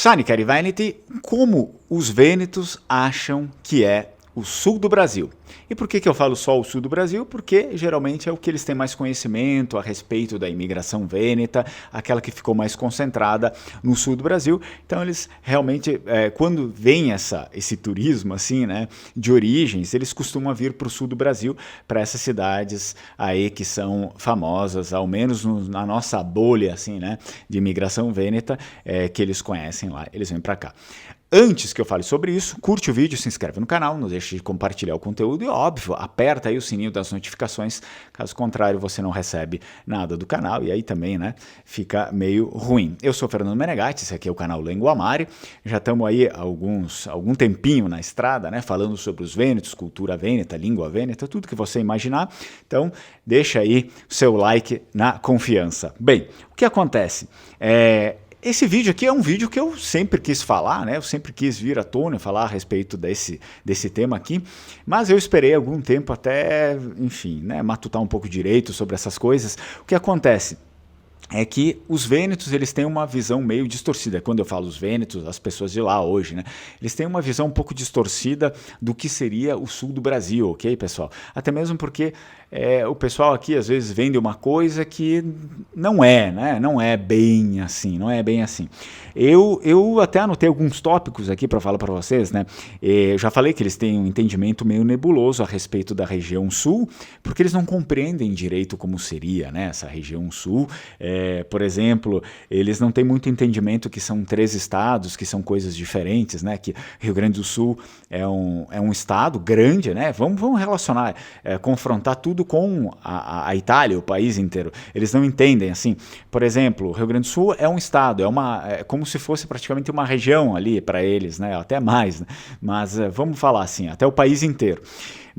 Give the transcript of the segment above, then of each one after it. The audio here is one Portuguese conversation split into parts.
Sani Carivanity, como os vênetos acham que é o sul do Brasil. E por que eu falo só o sul do Brasil? Porque geralmente é o que eles têm mais conhecimento a respeito da imigração vêneta, aquela que ficou mais concentrada no sul do Brasil. Então eles realmente, quando vem esse turismo assim, né, de origens, eles costumam vir para o sul do Brasil, para essas cidades aí que são famosas, ao menos na nossa bolha assim, né, de imigração vêneta, que eles conhecem lá, eles vêm para cá. Antes que eu fale sobre isso, curte o vídeo, se inscreve no canal, não deixe de compartilhar o conteúdo e, óbvio, aperta aí o sininho das notificações, caso contrário você não recebe nada do canal e aí também, né, fica meio ruim. Eu sou Fernando Menegatti, esse aqui é o canal Lenguamare, já estamos aí algum tempinho na estrada, né, falando sobre os vênetos, cultura vêneta, língua vêneta, tudo que você imaginar, então deixa aí o seu like na confiança. Bem, o que acontece? Esse vídeo aqui é um vídeo que eu sempre quis falar, né? Eu sempre quis vir à tona falar a respeito desse tema aqui, mas eu esperei algum tempo até, enfim, né, matutar um pouco direito sobre essas coisas. O que acontece é que os vênetos, eles têm uma visão meio distorcida. Quando eu falo os vênetos, as pessoas de lá hoje, né? Eles têm uma visão um pouco distorcida do que seria o sul do Brasil, ok, pessoal? Até mesmo porque o pessoal aqui às vezes vende uma coisa que não é, né? Não é bem assim, não é bem assim. Eu até anotei alguns tópicos aqui para falar para vocês, né? Eu já falei que eles têm um entendimento meio nebuloso a respeito da região sul, porque eles não compreendem direito como seria, né, essa região sul. Por exemplo, eles não têm muito entendimento que são 3 estados, que são coisas diferentes, né? Que Rio Grande do Sul é um estado grande, né? Vamos relacionar, confrontar tudo com a Itália, o país inteiro. Eles não entendem, assim. Por exemplo, o Rio Grande do Sul é um estado, é como se fosse praticamente uma região ali para eles, né? Até mais, né? Mas vamos falar assim, até o país inteiro.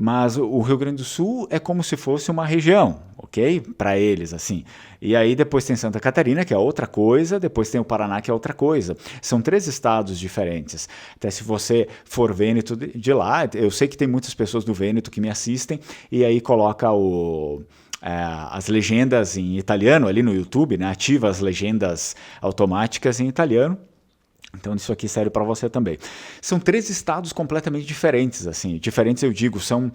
Mas o Rio Grande do Sul é como se fosse uma região, ok? Para eles, assim. E aí depois tem Santa Catarina, que é outra coisa, depois tem o Paraná, que é outra coisa. São 3 estados diferentes. Até se você for vêneto de lá, eu sei que tem muitas pessoas do Vêneto que me assistem, e aí coloca as legendas em italiano ali no YouTube, né? Ativa as legendas automáticas em italiano. Então isso aqui serve para você também. São 3 estados completamente diferentes, assim, diferentes eu digo, são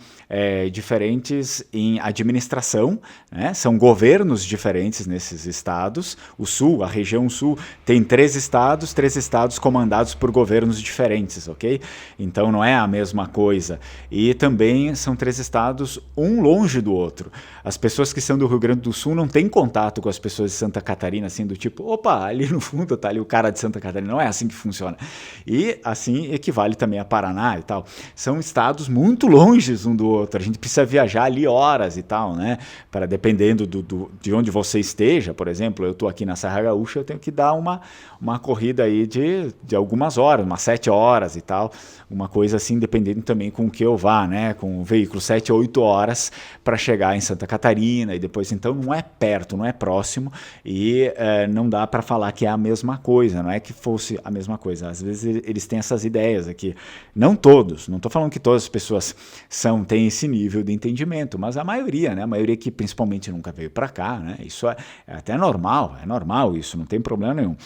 diferentes em administração, né? São governos diferentes nesses estados. O sul, a região sul, tem 3 estados comandados por governos diferentes, ok? Então não é a mesma coisa. E também são 3 estados, um longe do outro. As pessoas que são do Rio Grande do Sul não têm contato com as pessoas de Santa Catarina, assim, do tipo, opa, ali no fundo tá ali o cara de Santa Catarina, não é assim que funciona. E assim equivale também a Paraná e tal. São estados muito longes um do outro. A gente precisa viajar ali horas e tal, né? Para dependendo de onde você esteja, por exemplo, eu estou aqui na Serra Gaúcha, eu tenho que dar uma corrida aí de algumas horas, umas 7 horas e tal. Uma coisa assim, dependendo também com o que eu vá, né? Com o veículo 7 a 8 horas para chegar em Santa Catarina e depois, então, não é perto, não é próximo e não dá para falar que é a mesma coisa, não é que fosse a mesma coisa. Às vezes eles têm essas ideias aqui. Não todos, não estou falando que todas as pessoas têm esse nível de entendimento, mas a maioria, né? A maioria que principalmente nunca veio para cá, né? Isso é até normal, é normal isso, não tem problema nenhum.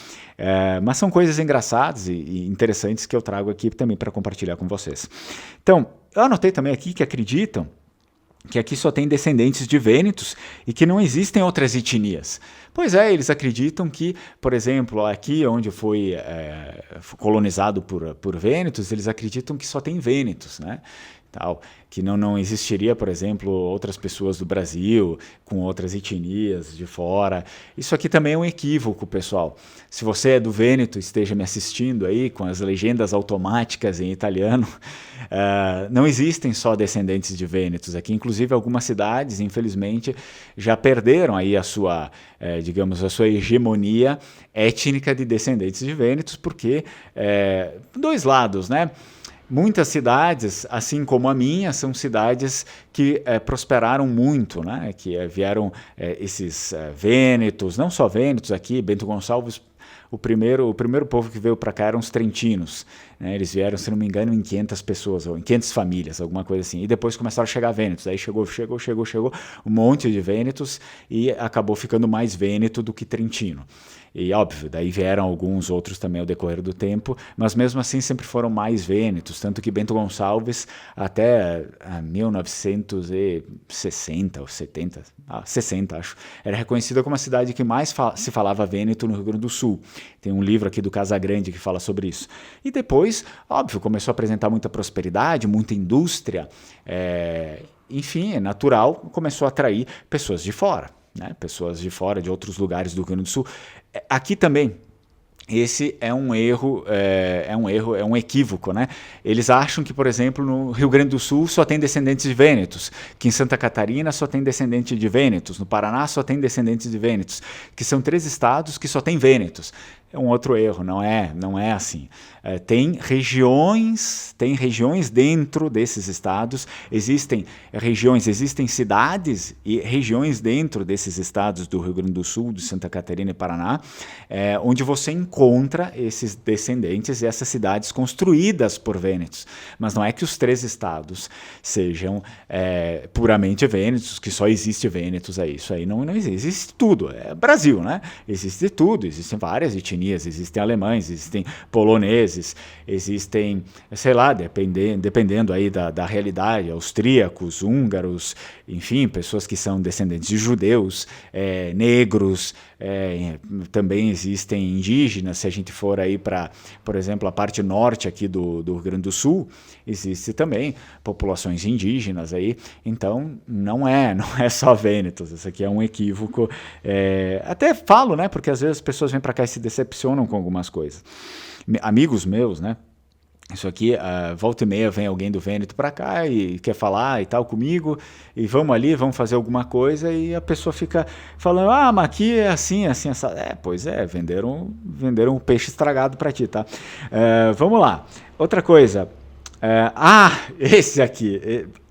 Mas são coisas engraçadas e interessantes que eu trago aqui também para compartilhar com vocês. Então, eu anotei também aqui que acreditam que aqui só tem descendentes de vênetos e que não existem outras etnias. Pois é, eles acreditam que, por exemplo, aqui onde foi colonizado por vênetos, eles acreditam que só tem vênetos, né? Tal, que não existiria, por exemplo, outras pessoas do Brasil com outras etnias de fora. Isso aqui também é um equívoco, pessoal. Se você é do Vêneto, esteja me assistindo aí com as legendas automáticas em italiano, não existem só descendentes de vênetos aqui. Inclusive, algumas cidades, infelizmente, já perderam aí a sua hegemonia étnica de descendentes de vênetos, porque dois lados, né? Muitas cidades, assim como a minha, são cidades que prosperaram muito, né? Que vieram esses vênetos, não só vênetos aqui, Bento Gonçalves, o primeiro povo que veio para cá eram os trentinos, né? Eles vieram, se não me engano, em 500 pessoas, ou em 500 famílias, alguma coisa assim, e depois começaram a chegar vênetos, aí chegou um monte de vênetos e acabou ficando mais vêneto do que trentino. E óbvio, daí vieram alguns outros também ao decorrer do tempo, mas mesmo assim sempre foram mais vênetos, tanto que Bento Gonçalves até 1960 ou 70, 60 acho, era reconhecida como a cidade que mais se falava vêneto no Rio Grande do Sul. Tem um livro aqui do Casagrande que fala sobre isso. E depois, óbvio, começou a apresentar muita prosperidade, muita indústria, enfim, é natural, começou a atrair pessoas de fora. Né, pessoas de fora, de outros lugares do Rio Grande do Sul. Aqui também, esse é um erro, é um equívoco, né? Eles acham que, por exemplo, no Rio Grande do Sul só tem descendentes de vênetos, que em Santa Catarina só tem descendente de vênetos, no Paraná só tem descendentes de vênetos, que são 3 estados que só tem vênetos. É um outro erro, não é assim. Tem regiões dentro desses estados, existem regiões, existem cidades e regiões dentro desses estados do Rio Grande do Sul, de Santa Catarina e Paraná, onde você encontra esses descendentes e essas cidades construídas por vênetos. Mas não é que os 3 estados sejam puramente vênetos, que só existe vênetos aí. Isso aí não existe. Existe tudo. É Brasil, né? Existe tudo. Existem várias etnias. Existem alemães, existem poloneses, existem, sei lá, dependendo aí da realidade, austríacos, húngaros, enfim, pessoas que são descendentes de judeus, negros, também existem indígenas. Se a gente for aí para, por exemplo, a parte norte aqui do Rio Grande do Sul, existe também populações indígenas aí. Então, não é só vênetos. Isso aqui é um equívoco. Até falo, né, porque às vezes as pessoas vêm para cá e se decepcionam com algumas coisas. Amigos meus, né? Isso aqui, volta e meia vem alguém do Vêneto para cá e quer falar e tal comigo, e vamos ali, vamos fazer alguma coisa, e a pessoa fica falando, mas aqui é assim, assim, essa. Pois é, venderam um peixe estragado para ti, tá? Vamos lá. Outra coisa.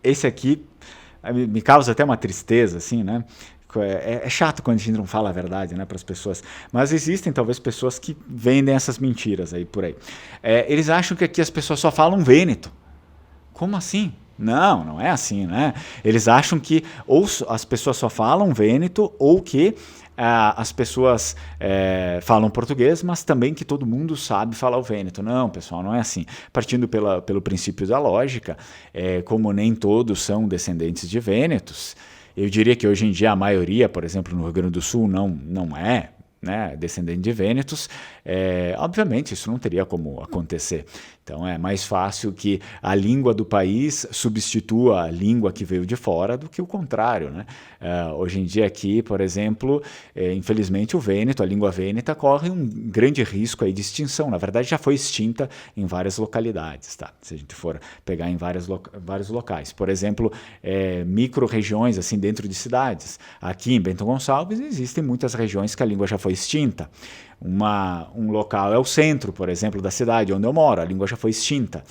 Esse aqui me causa até uma tristeza, assim, né? É chato quando a gente não fala a verdade, né, para as pessoas, mas existem talvez pessoas que vendem essas mentiras aí por aí. Eles acham que aqui as pessoas só falam vêneto. Como assim? Não é assim, né? Eles acham que ou as pessoas só falam vêneto ou que as pessoas falam português, mas também que todo mundo sabe falar o vêneto. Não, pessoal, não é assim. Partindo pelo princípio da lógica, como nem todos são descendentes de vênetos, eu diria que hoje em dia a maioria, por exemplo, no Rio Grande do Sul, não é, né, descendente de vênetos. Obviamente isso não teria como acontecer. Então é mais fácil que a língua do país substitua a língua que veio de fora do que o contrário, né? Hoje em dia aqui, por exemplo, infelizmente o vêneto, a língua vêneta, corre um grande risco aí de extinção. Na verdade já foi extinta em várias localidades, tá? Se a gente for pegar em vários locais. Por exemplo, micro-regiões assim, dentro de cidades. Aqui em Bento Gonçalves existem muitas regiões que a língua já foi extinta. Um local é o centro, por exemplo, da cidade onde eu moro, a língua já foi extinta.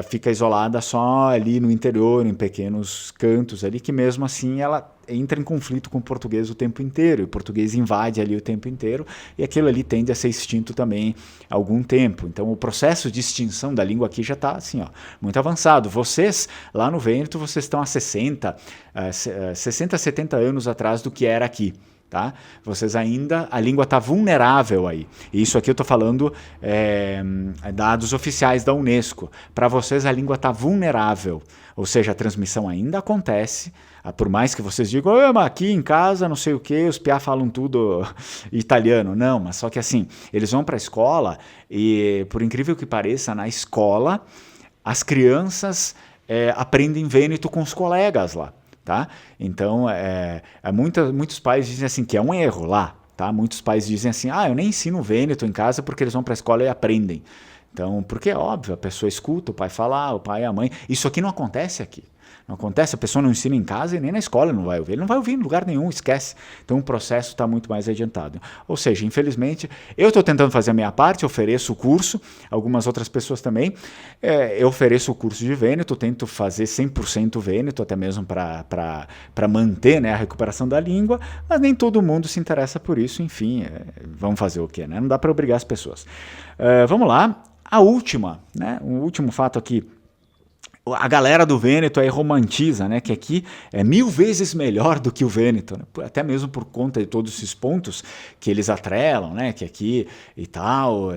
Fica isolada só ali no interior, em pequenos cantos ali, que mesmo assim ela entra em conflito com o português o tempo inteiro, e o português invade ali o tempo inteiro, e aquilo ali tende a ser extinto também há algum tempo. Então o processo de extinção da língua aqui já está assim, muito avançado. Vocês, lá no Vêneto, vocês estão há 60, 70 anos atrás do que era aqui. Tá? Vocês ainda, a língua está vulnerável aí. E isso aqui eu estou falando dados oficiais da Unesco. Para vocês a língua está vulnerável, ou seja, a transmissão ainda acontece, por mais que vocês digam, mas aqui em casa não sei o que, os piá falam tudo italiano. Não, mas só que assim, eles vão para a escola e, por incrível que pareça, na escola as crianças aprendem vêneto com os colegas lá. Tá? Então, muitos pais dizem assim que é um erro lá. Tá? Muitos pais dizem assim, eu nem ensino vêneto em casa porque eles vão para a escola e aprendem. Então, porque é óbvio, a pessoa escuta o pai falar, o pai e a mãe. Isso aqui não acontece aqui. Não acontece, a pessoa não ensina em casa e nem na escola não vai ouvir. Ele não vai ouvir em lugar nenhum, esquece. Então o processo está muito mais adiantado. Ou seja, infelizmente, eu estou tentando fazer a minha parte, ofereço o curso, algumas outras pessoas também. Eu ofereço o curso de vêneto, tento fazer 100% vêneto, até mesmo para manter, né, a recuperação da língua, mas nem todo mundo se interessa por isso. Enfim, vamos fazer o quê? Né? Não dá para obrigar as pessoas. Vamos lá. A última, né, o último fato aqui. a galera do Vêneto aí romantiza, né, que aqui é 1000 vezes melhor do que o Vêneto, né? Até mesmo por conta de todos esses pontos que eles atrelam, né, que aqui e tal,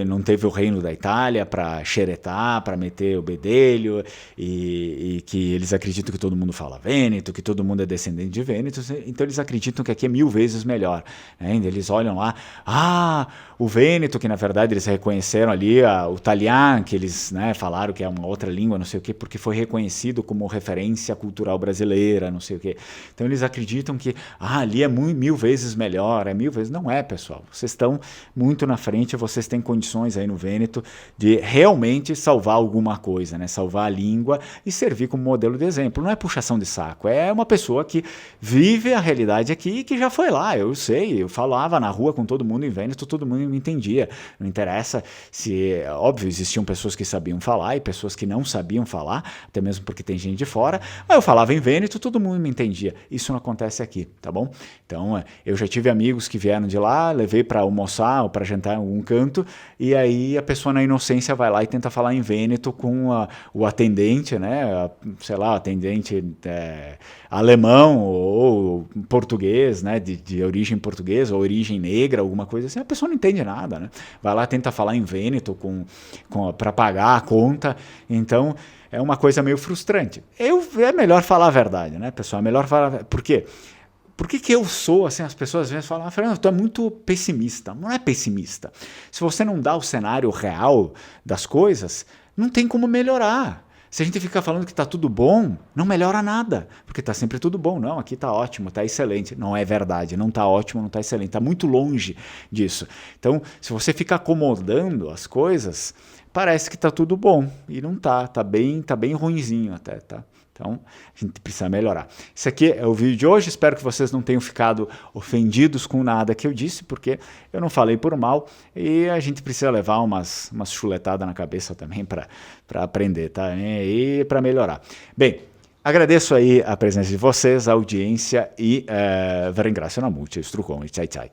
não teve o reino da Itália para xeretar, para meter o bedelho, e que eles acreditam que todo mundo fala Vêneto, que todo mundo é descendente de Vêneto, então eles acreditam que aqui é 1000 vezes melhor, né? Eles olham lá, o Vêneto, que na verdade eles reconheceram ali o Talian, que eles, né, falaram que é uma outra língua, não sei o quê, porque foi reconhecido como referência cultural brasileira, não sei o quê. Então eles acreditam que ali é 1000 vezes melhor, é 1000 vezes. Não é, pessoal. Vocês estão muito na frente, vocês têm condições aí no Vêneto de realmente salvar alguma coisa, né? Salvar a língua e servir como modelo de exemplo. Não é puxação de saco, é uma pessoa que vive a realidade aqui e que já foi lá. Eu sei, eu falava na rua com todo mundo em Vêneto, todo mundo me entendia. Não interessa se, óbvio, existiam pessoas que sabiam falar e pessoas que não sabiam falar, até mesmo porque tem gente de fora, mas eu falava em Vêneto, todo mundo me entendia. Isso não acontece aqui, tá bom? Então, eu já tive amigos que vieram de lá, levei para almoçar ou para jantar em algum canto, e aí a pessoa na inocência vai lá e tenta falar em Vêneto com o atendente, né? Sei lá, atendente alemão ou português, né? De origem portuguesa ou origem negra, alguma coisa assim, a pessoa não entende nada, né? Vai lá, tenta falar em Vêneto para pagar a conta, então é uma coisa meio frustrante. É melhor falar a verdade, né, pessoal? É melhor falar. Por quê? Por que eu sou assim? As pessoas às vezes falam, Fernando, tu é muito pessimista. Não é pessimista. Se você não dá o cenário real das coisas, não tem como melhorar. Se a gente ficar falando que está tudo bom, não melhora nada, porque está sempre tudo bom. Não, aqui está ótimo, está excelente. Não é verdade, não está ótimo, não está excelente, está muito longe disso. Então, se você ficar acomodando as coisas, parece que está tudo bom, e não está, tá bem ruinzinho até, tá? Então, a gente precisa melhorar. Esse aqui é o vídeo de hoje. Espero que vocês não tenham ficado ofendidos com nada que eu disse, porque eu não falei por mal e a gente precisa levar umas chuletadas na cabeça também para aprender, tá? E para melhorar. Bem, agradeço aí a presença de vocês, a audiência e vi ringrazio na multi, struconi, tchai tchai.